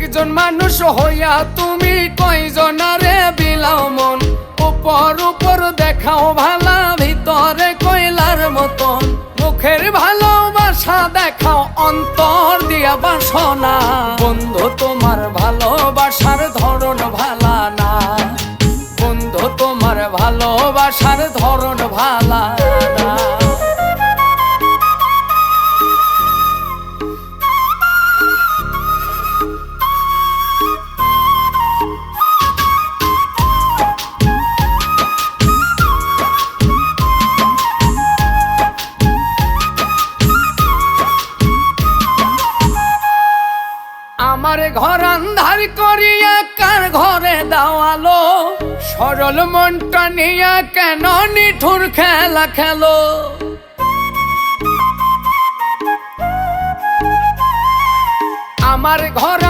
একজন মানুষ হইয়া তুমি কয়জনারে বিলাও মন, উপর উপর দেখাও ভালা, ভিতরে কয়লার মতন। মুখের ভালোবাসা দেখাও, অন্তর দিয়া বাসনা। বন্ধু তোমার ভালোবাসার ধরন ভালা না, বন্ধু তোমার ভালোবাসার ধরন ভালা না। আমার ঘর আন্ধার করিয়া কার ঘরে দাওয়ালো, সরল মনটা নিয়া কেন নিঠুর খেলা খেলো। আমার ঘর